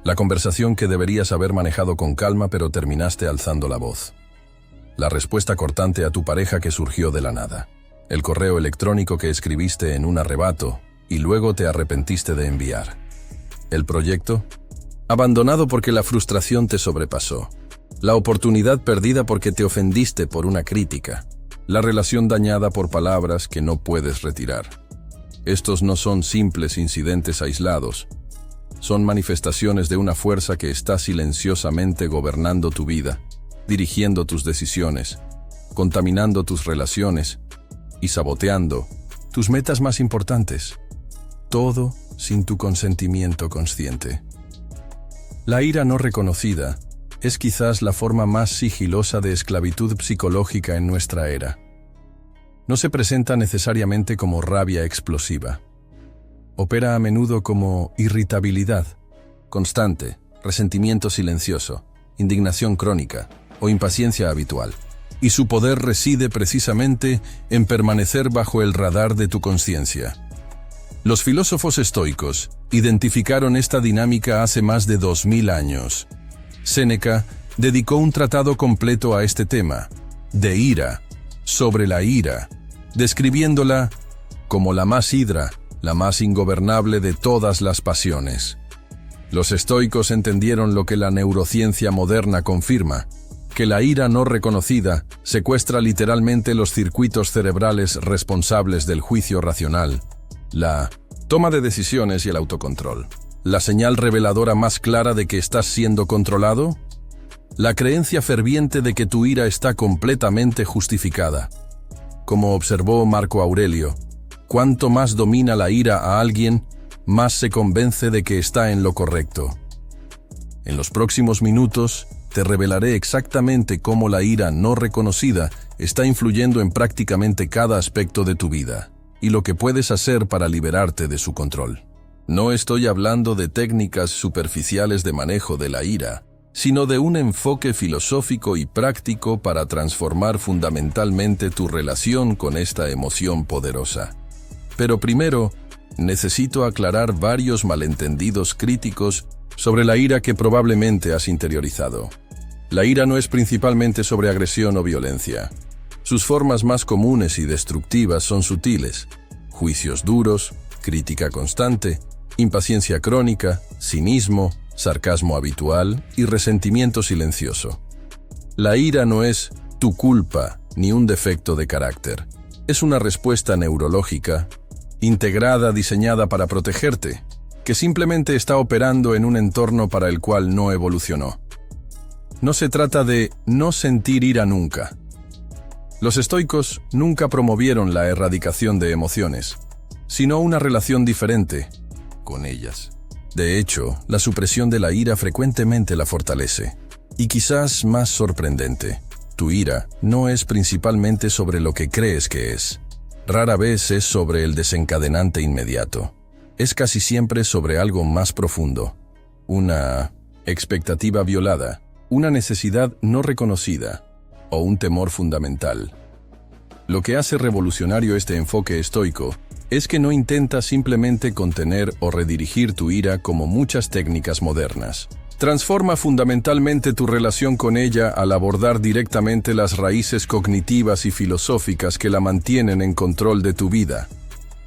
La conversación que deberías haber manejado con calma, pero terminaste alzando la voz. La respuesta cortante a tu pareja que surgió de la nada. El correo electrónico que escribiste en un arrebato y luego te arrepentiste de enviar. El proyecto abandonado porque la frustración te sobrepasó. La oportunidad perdida porque te ofendiste por una crítica. La relación dañada por palabras que no puedes retirar. Estos no son simples incidentes aislados. Son manifestaciones de una fuerza que está silenciosamente gobernando tu vida, dirigiendo tus decisiones, contaminando tus relaciones y saboteando tus metas más importantes. Todo sin tu consentimiento consciente. La ira no reconocida es quizás la forma más sigilosa de esclavitud psicológica en nuestra era. No se presenta necesariamente como rabia explosiva. Opera a menudo como irritabilidad constante, resentimiento silencioso, indignación crónica o impaciencia habitual. Y su poder reside precisamente en permanecer bajo el radar de tu conciencia. Los filósofos estoicos identificaron esta dinámica hace más de 2000 años. Séneca dedicó un tratado completo a este tema, de ira, sobre la ira, describiéndola como la más hidra, la más ingobernable de todas las pasiones. Los estoicos entendieron lo que la neurociencia moderna confirma, que la ira no reconocida secuestra literalmente los circuitos cerebrales responsables del juicio racional, la toma de decisiones y el autocontrol. ¿La señal reveladora más clara de que estás siendo controlado? La creencia ferviente de que tu ira está completamente justificada. Como observó Marco Aurelio, cuanto más domina la ira a alguien, más se convence de que está en lo correcto. En los próximos minutos, te revelaré exactamente cómo la ira no reconocida está influyendo en prácticamente cada aspecto de tu vida, y lo que puedes hacer para liberarte de su control. No estoy hablando de técnicas superficiales de manejo de la ira, sino de un enfoque filosófico y práctico para transformar fundamentalmente tu relación con esta emoción poderosa. Pero primero, necesito aclarar varios malentendidos críticos sobre la ira que probablemente has interiorizado. La ira no es principalmente sobre agresión o violencia. Sus formas más comunes y destructivas son sutiles: juicios duros, crítica constante, impaciencia crónica, cinismo, sarcasmo habitual y resentimiento silencioso. La ira no es tu culpa ni un defecto de carácter. Es una respuesta neurológica, integrada, diseñada para protegerte, que simplemente está operando en un entorno para el cual no evolucionó. No se trata de no sentir ira nunca. Los estoicos nunca promovieron la erradicación de emociones, sino una relación diferente con ellas. De hecho, la supresión de la ira frecuentemente la fortalece. Y quizás más sorprendente, tu ira no es principalmente sobre lo que crees que es. Rara vez es sobre el desencadenante inmediato. Es casi siempre sobre algo más profundo. Una expectativa violada, una necesidad no reconocida o un temor fundamental. Lo que hace revolucionario este enfoque estoico es que no intenta simplemente contener o redirigir tu ira como muchas técnicas modernas. Transforma fundamentalmente tu relación con ella al abordar directamente las raíces cognitivas y filosóficas que la mantienen en control de tu vida.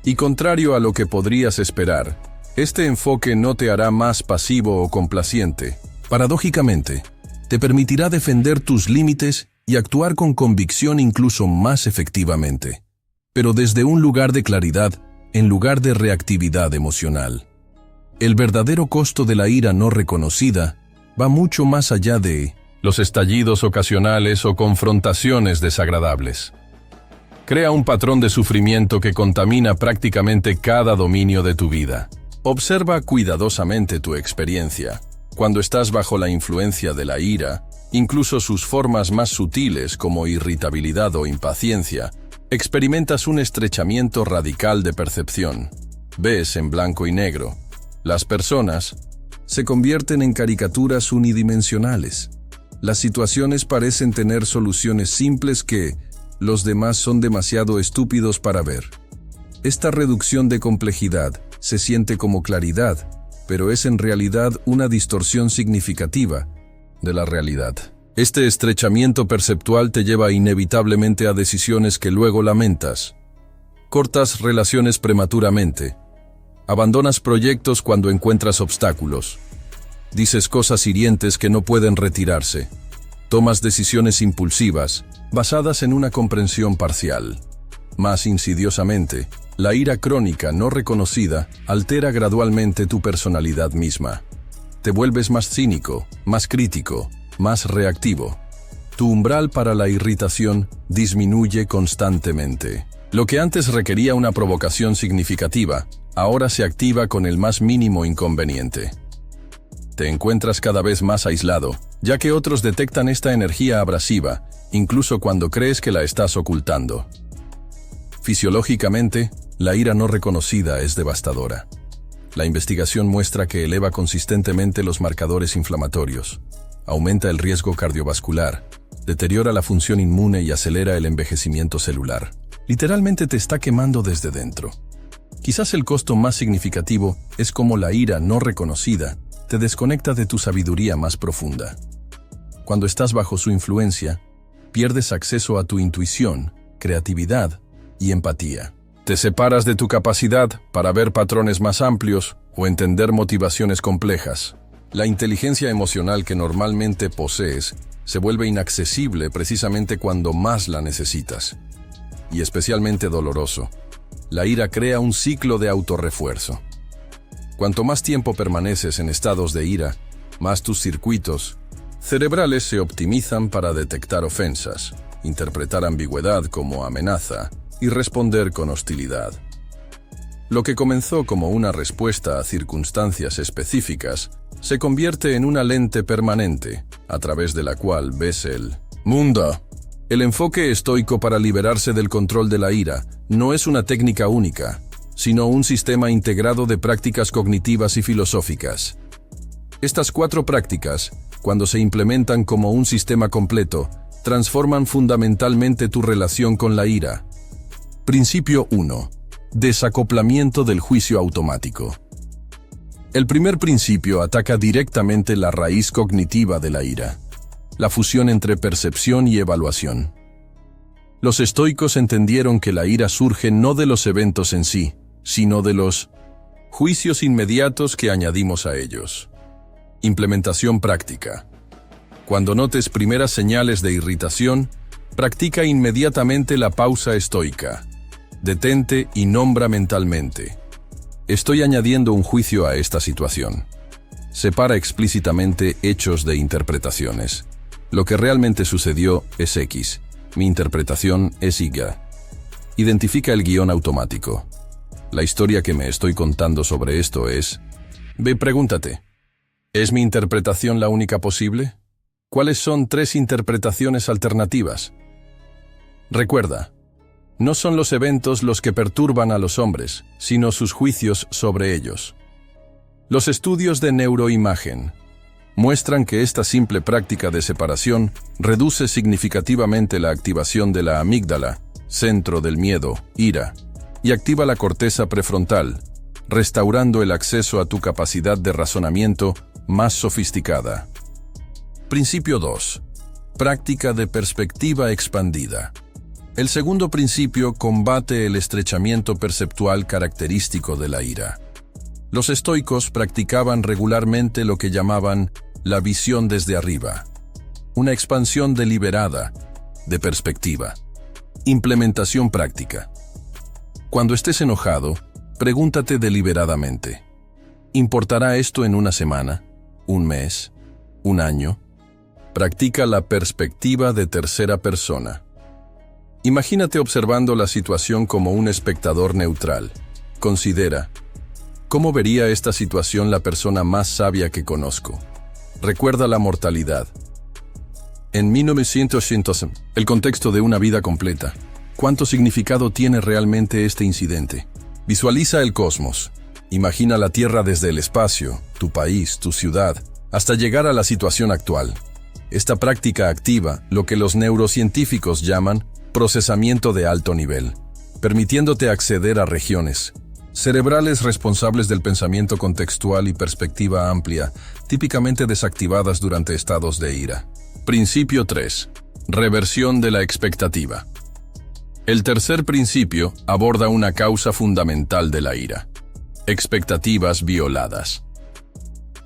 Y contrario a lo que podrías esperar, este enfoque no te hará más pasivo o complaciente. Paradójicamente, te permitirá defender tus límites y actuar con convicción incluso más efectivamente, pero desde un lugar de claridad en lugar de reactividad emocional. El verdadero costo de la ira no reconocida va mucho más allá de los estallidos ocasionales o confrontaciones desagradables. Crea un patrón de sufrimiento que contamina prácticamente cada dominio de tu vida. Observa cuidadosamente tu experiencia. Cuando estás bajo la influencia de la ira, incluso sus formas más sutiles como irritabilidad o impaciencia, experimentas un estrechamiento radical de percepción. Ves en blanco y negro. Las personas se convierten en caricaturas unidimensionales. Las situaciones parecen tener soluciones simples que los demás son demasiado estúpidos para ver. Esta reducción de complejidad se siente como claridad, pero es en realidad una distorsión significativa de la realidad. Este estrechamiento perceptual te lleva inevitablemente a decisiones que luego lamentas. Cortas relaciones prematuramente. Abandonas proyectos cuando encuentras obstáculos. Dices cosas hirientes que no pueden retirarse. Tomas decisiones impulsivas, basadas en una comprensión parcial. Más insidiosamente, la ira crónica no reconocida altera gradualmente tu personalidad misma. Te vuelves más cínico, más crítico, más reactivo. Tu umbral para la irritación disminuye constantemente. Lo que antes requería una provocación significativa, ahora se activa con el más mínimo inconveniente. Te encuentras cada vez más aislado, ya que otros detectan esta energía abrasiva, incluso cuando crees que la estás ocultando. Fisiológicamente, la ira no reconocida es devastadora. La investigación muestra que eleva consistentemente los marcadores inflamatorios, aumenta el riesgo cardiovascular, deteriora la función inmune y acelera el envejecimiento celular. Literalmente te está quemando desde dentro. Quizás el costo más significativo es cómo la ira no reconocida te desconecta de tu sabiduría más profunda. Cuando estás bajo su influencia, pierdes acceso a tu intuición, creatividad y empatía. Te separas de tu capacidad para ver patrones más amplios o entender motivaciones complejas. La inteligencia emocional que normalmente posees se vuelve inaccesible precisamente cuando más la necesitas. Y especialmente doloroso, la ira crea un ciclo de autorrefuerzo. Cuanto más tiempo permaneces en estados de ira, más tus circuitos cerebrales se optimizan para detectar ofensas, interpretar ambigüedad como amenaza y responder con hostilidad. Lo que comenzó como una respuesta a circunstancias específicas se convierte en una lente permanente, a través de la cual ves el mundo. El enfoque estoico para liberarse del control de la ira no es una técnica única, sino un sistema integrado de prácticas cognitivas y filosóficas. Estas 4 prácticas, cuando se implementan como un sistema completo, transforman fundamentalmente tu relación con la ira. Principio 1. Desacoplamiento del juicio automático. El primer principio ataca directamente la raíz cognitiva de la ira, la fusión entre percepción y evaluación. Los estoicos entendieron que la ira surge no de los eventos en sí, sino de los juicios inmediatos que añadimos a ellos. Implementación práctica. Cuando notes primeras señales de irritación, practica inmediatamente la pausa estoica. Detente y nombra mentalmente: estoy añadiendo un juicio a esta situación. Separa explícitamente hechos de interpretaciones. Lo que realmente sucedió es X. Mi interpretación es Y. Identifica el guión automático. La historia que me estoy contando sobre esto es... Pregúntate, ¿es mi interpretación la única posible? ¿Cuáles son 3 interpretaciones alternativas? Recuerda, no son los eventos los que perturban a los hombres, sino sus juicios sobre ellos. Los estudios de neuroimagen muestran que esta simple práctica de separación reduce significativamente la activación de la amígdala, centro del miedo, ira, y activa la corteza prefrontal, restaurando el acceso a tu capacidad de razonamiento más sofisticada. Principio 2. Práctica de perspectiva expandida. El segundo principio combate el estrechamiento perceptual característico de la ira. Los estoicos practicaban regularmente lo que llamaban la visión desde arriba, una expansión deliberada de perspectiva. Implementación práctica. Cuando estés enojado, pregúntate deliberadamente: ¿importará esto en una semana, un mes, un año? Practica la perspectiva de tercera persona. Imagínate observando la situación como un espectador neutral. Considera: ¿cómo vería esta situación la persona más sabia que conozco? Recuerda la mortalidad. En 1900, el contexto de una vida completa. ¿Cuánto significado tiene realmente este incidente? Visualiza el cosmos. Imagina la Tierra desde el espacio, tu país, tu ciudad, hasta llegar a la situación actual. Esta práctica activa lo que los neurocientíficos llaman procesamiento de alto nivel, permitiéndote acceder a regiones cerebrales responsables del pensamiento contextual y perspectiva amplia, típicamente desactivadas durante estados de ira. Principio 3. Reversión de la expectativa. El tercer principio aborda una causa fundamental de la ira: expectativas violadas.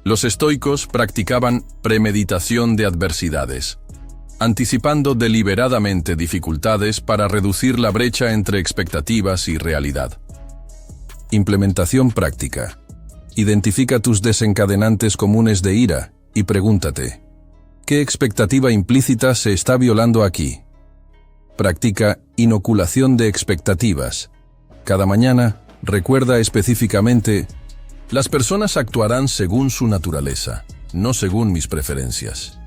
Los estoicos practicaban premeditación de adversidades, anticipando deliberadamente dificultades para reducir la brecha entre expectativas y realidad. Implementación práctica. Identifica tus desencadenantes comunes de ira y pregúntate: ¿qué expectativa implícita se está violando aquí? Practica inoculación de expectativas. Cada mañana, recuerda específicamente: las personas actuarán según su naturaleza, no según mis preferencias.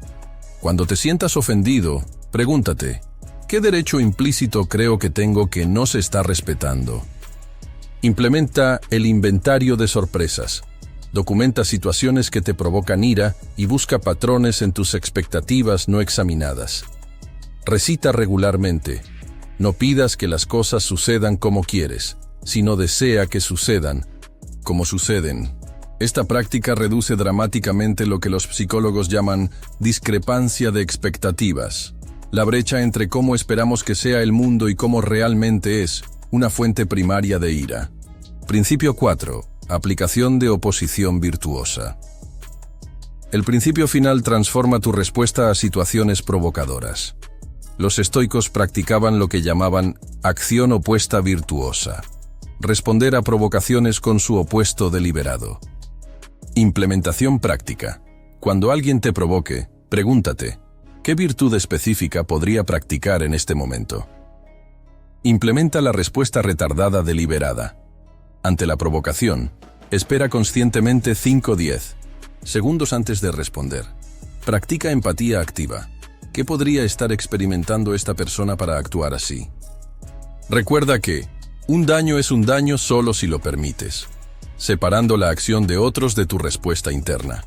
Cuando te sientas ofendido, pregúntate: ¿qué derecho implícito creo que tengo que no se está respetando? Implementa el inventario de sorpresas. Documenta situaciones que te provocan ira y busca patrones en tus expectativas no examinadas. Recita regularmente: no pidas que las cosas sucedan como quieres, sino desea que sucedan como suceden. Esta práctica reduce dramáticamente lo que los psicólogos llaman discrepancia de expectativas, la brecha entre cómo esperamos que sea el mundo y cómo realmente es, una fuente primaria de ira. Principio 4. Aplicación de oposición virtuosa. El principio final transforma tu respuesta a situaciones provocadoras. Los estoicos practicaban lo que llamaban acción opuesta virtuosa: responder a provocaciones con su opuesto deliberado. Implementación práctica. Cuando alguien te provoque, pregúntate: ¿qué virtud específica podría practicar en este momento? Implementa la respuesta retardada deliberada. Ante la provocación, espera conscientemente 5-10 segundos antes de responder. Practica empatía activa. ¿Qué podría estar experimentando esta persona para actuar así? Recuerda que un daño es un daño solo si lo permites, separando la acción de otros de tu respuesta interna.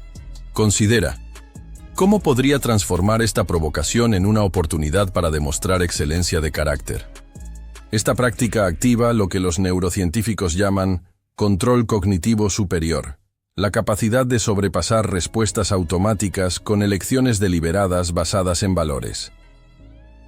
Considera: ¿cómo podría transformar esta provocación en una oportunidad para demostrar excelencia de carácter? Esta práctica activa lo que los neurocientíficos llaman control cognitivo superior, la capacidad de sobrepasar respuestas automáticas con elecciones deliberadas basadas en valores.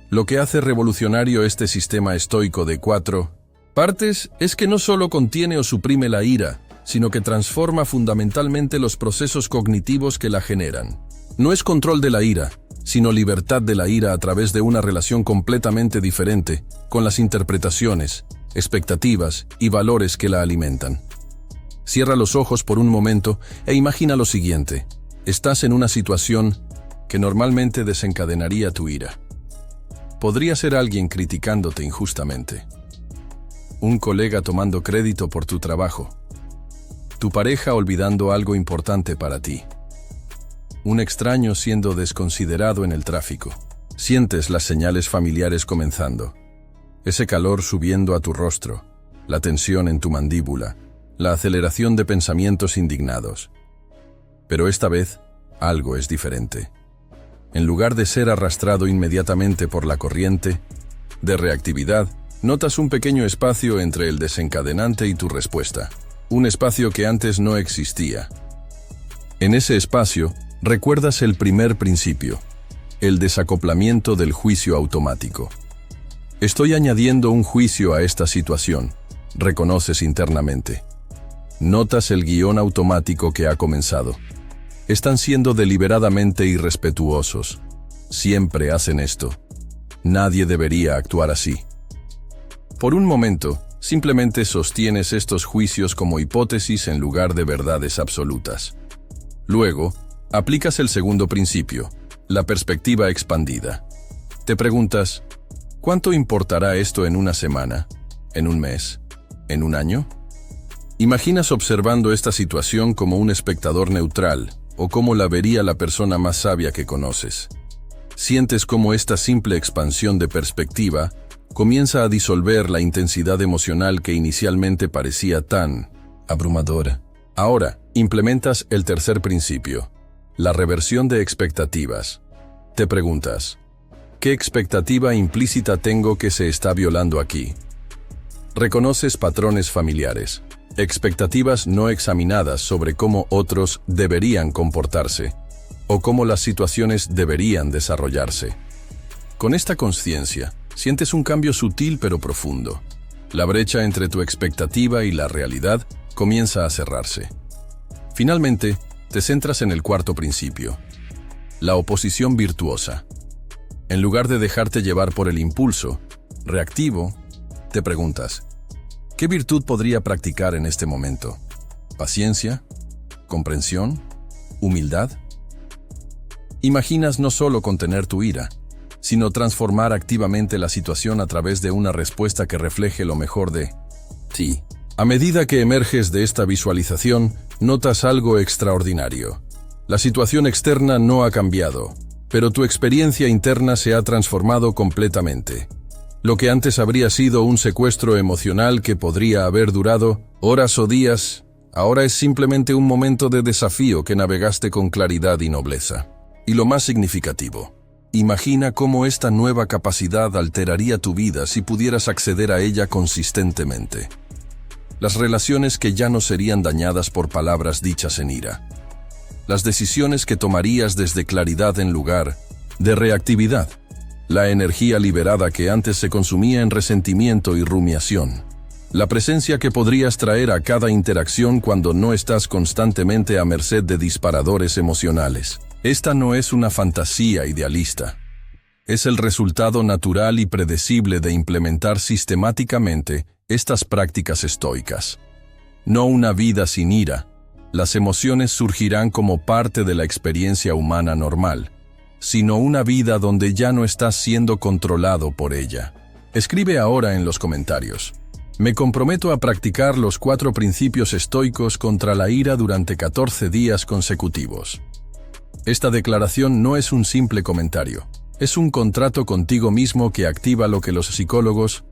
Lo que hace revolucionario este sistema estoico de 4 partes es que no solo contiene o suprime la ira, sino que transforma fundamentalmente los procesos cognitivos que la generan. No es control de la ira, sino libertad de la ira a través de una relación completamente diferente con las interpretaciones, expectativas y valores que la alimentan. Cierra los ojos por un momento e imagina lo siguiente: estás en una situación que normalmente desencadenaría tu ira. Podría ser alguien criticándote injustamente, un colega tomando crédito por tu trabajo, tu pareja olvidando algo importante para ti, un extraño siendo desconsiderado en el tráfico. Sientes las señales familiares comenzando, ese calor subiendo a tu rostro, la tensión en tu mandíbula, la aceleración de pensamientos indignados. Pero esta vez, algo es diferente. En lugar de ser arrastrado inmediatamente por la corriente de reactividad, notas un pequeño espacio entre el desencadenante y tu respuesta, un espacio que antes no existía. En ese espacio, recuerdas el primer principio, el desacoplamiento del juicio automático. Estoy añadiendo un juicio a esta situación, reconoces internamente. Notas el guión automático que ha comenzado. Están siendo deliberadamente irrespetuosos. Siempre hacen esto. Nadie debería actuar así. Por un momento, simplemente sostienes estos juicios como hipótesis en lugar de verdades absolutas. Luego, aplicas el segundo principio, la perspectiva expandida. Te preguntas: ¿cuánto importará esto en una semana? ¿En un mes? ¿En un año? Imaginas observando esta situación como un espectador neutral, o como la vería la persona más sabia que conoces. Sientes cómo esta simple expansión de perspectiva comienza a disolver la intensidad emocional que inicialmente parecía tan abrumadora. Ahora, implementas el tercer principio, la reversión de expectativas. Te preguntas: ¿qué expectativa implícita tengo que se está violando aquí? Reconoces patrones familiares, expectativas no examinadas sobre cómo otros deberían comportarse o cómo las situaciones deberían desarrollarse. Con esta conciencia, sientes un cambio sutil pero profundo. La brecha entre tu expectativa y la realidad comienza a cerrarse. Finalmente, te centras en el cuarto principio, la oposición virtuosa. En lugar de dejarte llevar por el impulso reactivo, te preguntas, ¿qué virtud podría practicar en este momento? ¿Paciencia? ¿Comprensión? ¿Humildad? Imaginas no solo contener tu ira, sino transformar activamente la situación a través de una respuesta que refleje lo mejor de ti. A medida que emerges de esta visualización, notas algo extraordinario. La situación externa no ha cambiado, pero tu experiencia interna se ha transformado completamente. Lo que antes habría sido un secuestro emocional que podría haber durado horas o días, ahora es simplemente un momento de desafío que navegaste con claridad y nobleza. Y lo más significativo, imagina cómo esta nueva capacidad alteraría tu vida si pudieras acceder a ella consistentemente. Las relaciones que ya no serían dañadas por palabras dichas en ira. Las decisiones que tomarías desde claridad en lugar de reactividad. La energía liberada que antes se consumía en resentimiento y rumiación. La presencia que podrías traer a cada interacción cuando no estás constantemente a merced de disparadores emocionales. Esta no es una fantasía idealista. Es el resultado natural y predecible de implementar sistemáticamente estas prácticas estoicas. No una vida sin ira. Las emociones surgirán como parte de la experiencia humana normal, sino una vida donde ya no estás siendo controlado por ella. Escribe ahora en los comentarios. Me comprometo a practicar los 4 principios estoicos contra la ira durante 14 días consecutivos. Esta declaración no es un simple comentario. Es un contrato contigo mismo que activa lo que los psicólogos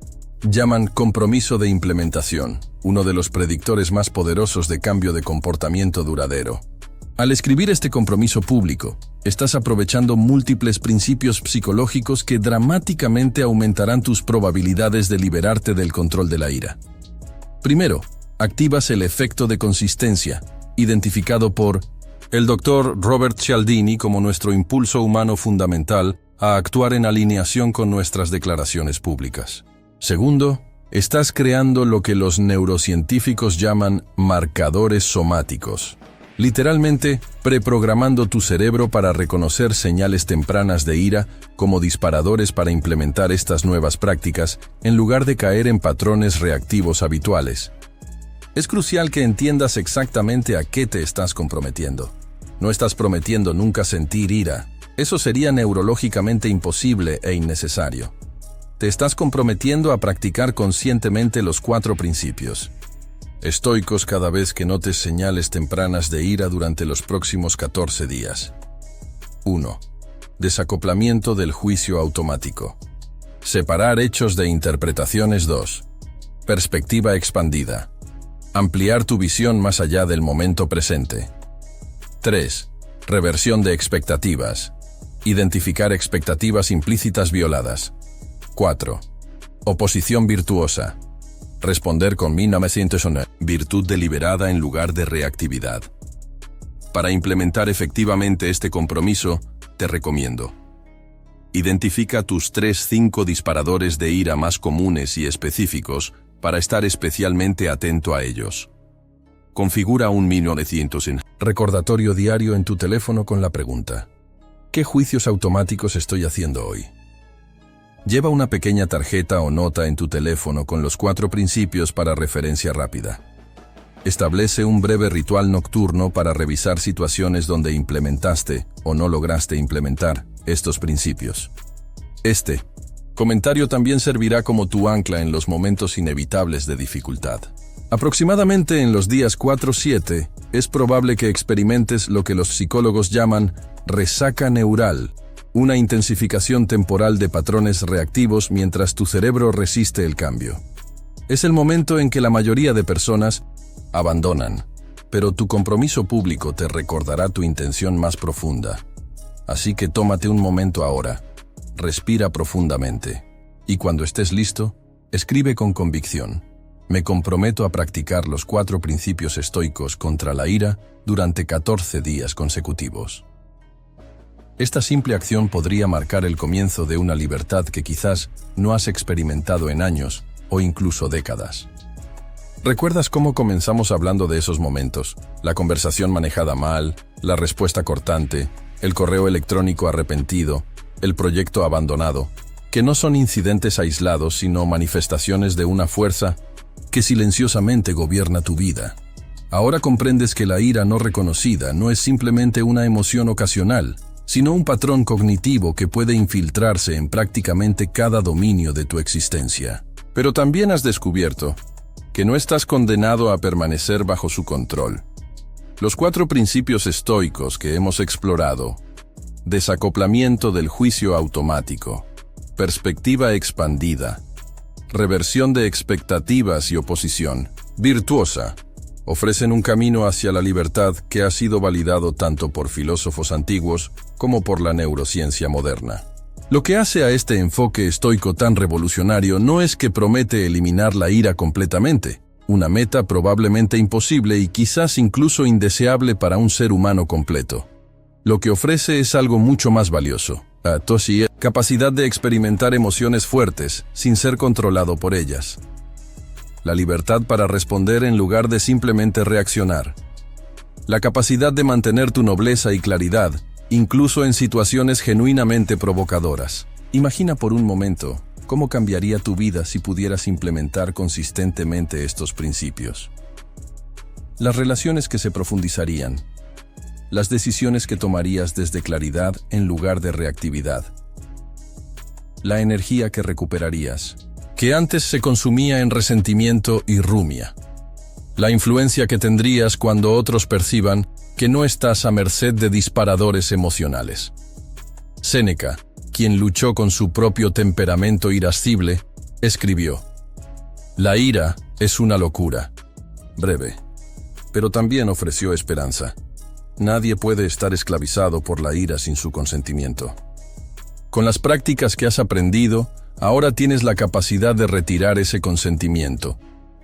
llaman compromiso de implementación, uno de los predictores más poderosos de cambio de comportamiento duradero. Al escribir este compromiso público, estás aprovechando múltiples principios psicológicos que dramáticamente aumentarán tus probabilidades de liberarte del control de la ira. Primero, activas el efecto de consistencia, identificado por el Dr. Robert Cialdini como nuestro impulso humano fundamental a actuar en alineación con nuestras declaraciones públicas. Segundo, estás creando lo que los neurocientíficos llaman marcadores somáticos. Literalmente, preprogramando tu cerebro para reconocer señales tempranas de ira como disparadores para implementar estas nuevas prácticas en lugar de caer en patrones reactivos habituales. Es crucial que entiendas exactamente a qué te estás comprometiendo. No estás prometiendo nunca sentir ira. Eso sería neurológicamente imposible e innecesario. Te estás comprometiendo a practicar conscientemente los 4 principios estoicos cada vez que notes señales tempranas de ira durante los próximos 14 días. 1. Desacoplamiento del juicio automático. Separar hechos de interpretaciones. 2. Perspectiva expandida. Ampliar tu visión más allá del momento presente. 3. Reversión de expectativas. Identificar expectativas implícitas violadas. 4. Oposición virtuosa. Responder con virtud deliberada en lugar de reactividad. Para implementar efectivamente este compromiso, te recomiendo: identifica tus 3-5 disparadores de ira más comunes y específicos para estar especialmente atento a ellos. Configura un 1900 en recordatorio diario en tu teléfono con la pregunta: ¿qué juicios automáticos estoy haciendo hoy? Lleva una pequeña tarjeta o nota en tu teléfono con los 4 principios para referencia rápida. Establece un breve ritual nocturno para revisar situaciones donde implementaste o no lograste implementar estos principios. Este comentario también servirá como tu ancla en los momentos inevitables de dificultad. Aproximadamente en los días 4-7, es probable que experimentes lo que los psicólogos llaman resaca neural, una intensificación temporal de patrones reactivos mientras tu cerebro resiste el cambio. Es el momento en que la mayoría de personas abandonan, pero tu compromiso público te recordará tu intención más profunda. Así que tómate un momento ahora, respira profundamente, y cuando estés listo, escribe con convicción: Me comprometo a practicar los 4 principios estoicos contra la ira durante 14 días consecutivos. Esta simple acción podría marcar el comienzo de una libertad que quizás no has experimentado en años o incluso décadas. ¿Recuerdas cómo comenzamos hablando de esos momentos? La conversación manejada mal, la respuesta cortante, el correo electrónico arrepentido, el proyecto abandonado, que no son incidentes aislados sino manifestaciones de una fuerza que silenciosamente gobierna tu vida. Ahora comprendes que la ira no reconocida no es simplemente una emoción ocasional, sino un patrón cognitivo que puede infiltrarse en prácticamente cada dominio de tu existencia. Pero también has descubierto que no estás condenado a permanecer bajo su control. Los 4 principios estoicos que hemos explorado: desacoplamiento del juicio automático, perspectiva expandida, reversión de expectativas y oposición virtuosa, ofrecen un camino hacia la libertad que ha sido validado tanto por filósofos antiguos como por la neurociencia moderna. Lo que hace a este enfoque estoico tan revolucionario no es que promete eliminar la ira completamente, una meta probablemente imposible y quizás incluso indeseable para un ser humano completo. Lo que ofrece es algo mucho más valioso: capacidad de experimentar emociones fuertes sin ser controlado por ellas. La libertad para responder en lugar de simplemente reaccionar. La capacidad de mantener tu nobleza y claridad, incluso en situaciones genuinamente provocadoras. Imagina por un momento cómo cambiaría tu vida si pudieras implementar consistentemente estos principios. Las relaciones que se profundizarían. Las decisiones que tomarías desde claridad en lugar de reactividad. La energía que recuperarías, que antes se consumía en resentimiento y rumia. La influencia que tendrías cuando otros perciban que no estás a merced de disparadores emocionales. Séneca, quien luchó con su propio temperamento irascible, escribió: «La ira es una locura, breve, pero también ofreció esperanza. Nadie puede estar esclavizado por la ira sin su consentimiento». Con las prácticas que has aprendido, ahora tienes la capacidad de retirar ese consentimiento,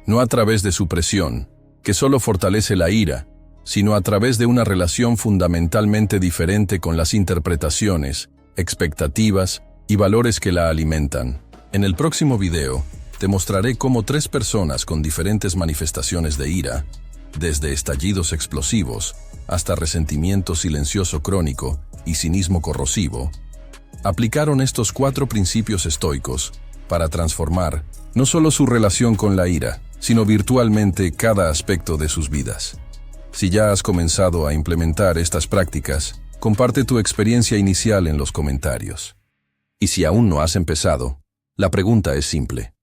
no a través de supresión, que solo fortalece la ira, sino a través de una relación fundamentalmente diferente con las interpretaciones, expectativas y valores que la alimentan. En el próximo video, te mostraré cómo 3 personas con diferentes manifestaciones de ira, desde estallidos explosivos hasta resentimiento silencioso crónico y cinismo corrosivo, aplicaron estos 4 principios estoicos para transformar no solo su relación con la ira, sino virtualmente cada aspecto de sus vidas. Si ya has comenzado a implementar estas prácticas, comparte tu experiencia inicial en los comentarios. Y si aún no has empezado, la pregunta es simple: